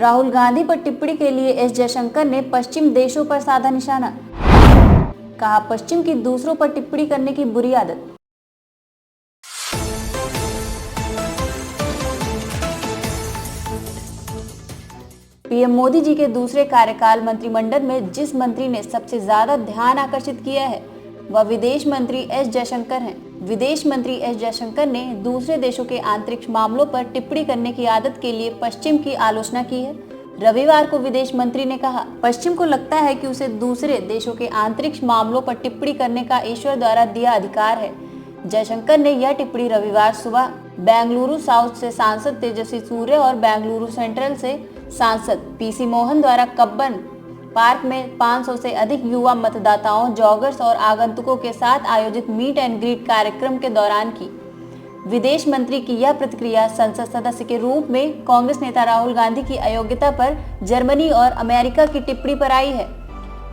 राहुल गांधी पर टिप्पणी के लिए एस जयशंकर ने पश्चिम देशों पर साधा निशाना। कहा, पश्चिम की दूसरों पर टिप्पणी करने की बुरी आदत। पीएम मोदी जी के दूसरे कार्यकाल मंत्रिमंडल में जिस मंत्री ने सबसे ज्यादा ध्यान आकर्षित किया है वह विदेश मंत्री एस जयशंकर हैं। विदेश मंत्री एस जयशंकर ने दूसरे देशों के आंतरिक मामलों पर टिप्पणी करने की आदत के लिए पश्चिम की आलोचना की है। रविवार को विदेश मंत्री ने कहा, पश्चिम को लगता है कि उसे दूसरे देशों के आंतरिक मामलों पर टिप्पणी करने का ईश्वर द्वारा दिया अधिकार है। जयशंकर ने यह टिप्पणी रविवार सुबह बेंगलुरु साउथ से सांसद तेजस्वी सूर्य और बेंगलुरु सेंट्रल से सांसद पीसी मोहन द्वारा कब्बन पार्क में 500 से अधिक युवा मतदाताओं, जॉगर्स और आगंतुकों के साथ आयोजित मीट एंड ग्रीट कार्यक्रम के दौरान की। विदेश मंत्री की यह प्रतिक्रिया संसद सदस्य के रूप में कांग्रेस नेता राहुल गांधी की अयोग्यता पर जर्मनी और अमेरिका की टिप्पणी पर आई है।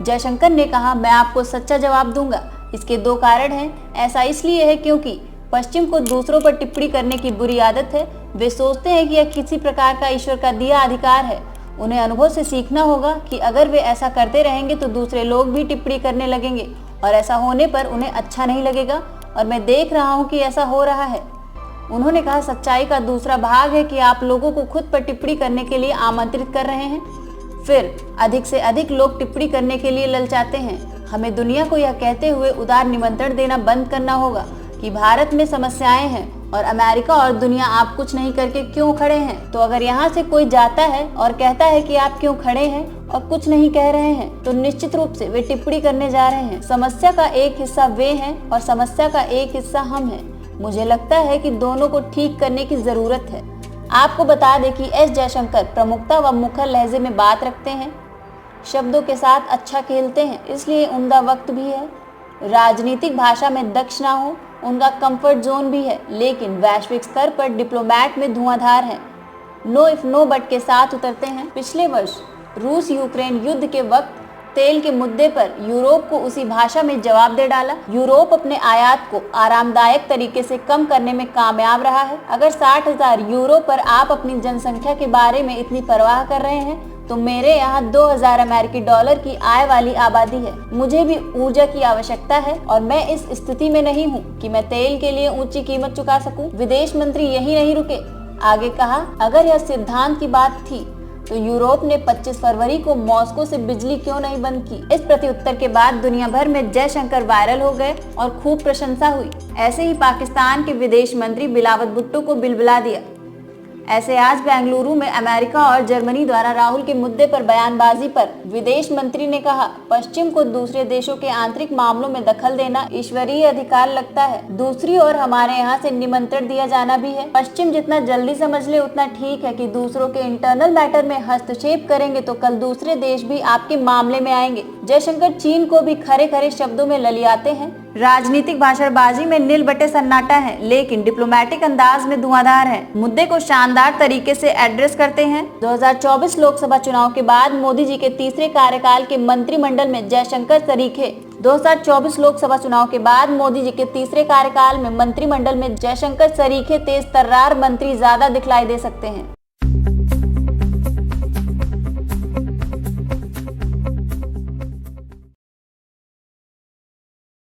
जयशंकर ने कहा, मैं आपको सच्चा जवाब दूंगा। इसके दो कारण हैं। ऐसा इसलिए है क्योंकि पश्चिम को दूसरों पर टिप्पणी करने की बुरी आदत है। वे सोचते हैं कि यह किसी प्रकार का ईश्वर का दिया अधिकार है। उन्हें अनुभव से सीखना होगा कि अगर वे ऐसा करते रहेंगे तो दूसरे लोग भी टिप्पणी करने लगेंगे और ऐसा होने पर उन्हें अच्छा नहीं लगेगा, और मैं देख रहा हूं कि ऐसा हो रहा है। उन्होंने कहा, सच्चाई का दूसरा भाग है कि आप लोगों को खुद पर टिप्पणी करने के लिए आमंत्रित कर रहे हैं, फिर अधिक से अधिक लोग टिप्पणी करने के लिए ललचाते हैं। हमें दुनिया को यह कहते हुए उदार निमंत्रण देना बंद करना होगा कि भारत में समस्याएं हैं और अमेरिका और दुनिया आप कुछ नहीं करके क्यों खड़े हैं। तो अगर यहाँ से कोई जाता है और कहता है कि आप क्यों खड़े हैं और कुछ नहीं कह रहे हैं, तो निश्चित रूप से वे टिप्पणी करने जा रहे हैं। समस्या का एक हिस्सा वे हैं और समस्या का एक हिस्सा हम हैं। मुझे लगता है कि दोनों को ठीक करने की जरूरत है। आपको बता दें कि एस जयशंकर प्रमुखता व मुखर लहजे में बात रखते हैं, शब्दों के साथ अच्छा खेलते हैं, इसलिए उम्दा वक्त भी है। राजनीतिक भाषा में दक्ष ना हो, उनका कंफर्ट जोन भी है, लेकिन वैश्विक स्तर पर डिप्लोमैट में धुआंधार हैं। नो इफ नो बट के साथ उतरते हैं। पिछले वर्ष रूस यूक्रेन युद्ध के वक्त तेल के मुद्दे पर यूरोप को उसी भाषा में जवाब दे डाला। यूरोप अपने आयात को आरामदायक तरीके से कम करने में कामयाब रहा है। अगर 60,000 यूरो पर आप अपनी जनसंख्या के बारे में इतनी परवाह कर रहे हैं, तो मेरे यहाँ 2000 अमेरिकी डॉलर की आय वाली आबादी है। मुझे भी ऊर्जा की आवश्यकता है और मैं इस स्थिति में नहीं हूँ कि मैं तेल के लिए ऊंची कीमत चुका सकूं। विदेश मंत्री यही नहीं रुके, आगे कहा, अगर यह सिद्धांत की बात थी तो यूरोप ने 25 फरवरी को मॉस्को से बिजली क्यों नहीं बंद की। इस प्रत्युत्तर के बाद दुनिया भर में जयशंकर वायरल हो गए और खूब प्रशंसा हुई। ऐसे ही पाकिस्तान के विदेश मंत्री बिलावल भुट्टो को बिलबिला दिया। ऐसे आज बेंगलुरु में अमेरिका और जर्मनी द्वारा राहुल के मुद्दे पर बयानबाजी पर विदेश मंत्री ने कहा, पश्चिम को दूसरे देशों के आंतरिक मामलों में दखल देना ईश्वरीय अधिकार लगता है। दूसरी ओर हमारे यहाँ से निमंत्रण दिया जाना भी है। पश्चिम जितना जल्दी समझ ले उतना ठीक है कि दूसरों के इंटरनल मैटर में हस्तक्षेप करेंगे तो कल दूसरे देश भी आपके मामले में आएंगे। जयशंकर चीन को भी खरे खरे शब्दों में ललियाते हैं। राजनीतिक भाषणबाजी में नील बटे सन्नाटा है, लेकिन डिप्लोमेटिक अंदाज में धुआंधार है। मुद्दे को शानदार तरीके से एड्रेस करते हैं। 2024 लोकसभा चुनाव के बाद मोदी जी के तीसरे कार्यकाल के मंत्रिमंडल में जयशंकर सरीखे 2024 लोकसभा चुनाव के बाद मोदी जी के तीसरे कार्यकाल में मंत्रिमंडल में जयशंकर सरीखे तेज तर्रार मंत्री ज्यादा दिखलाई दे सकते हैं।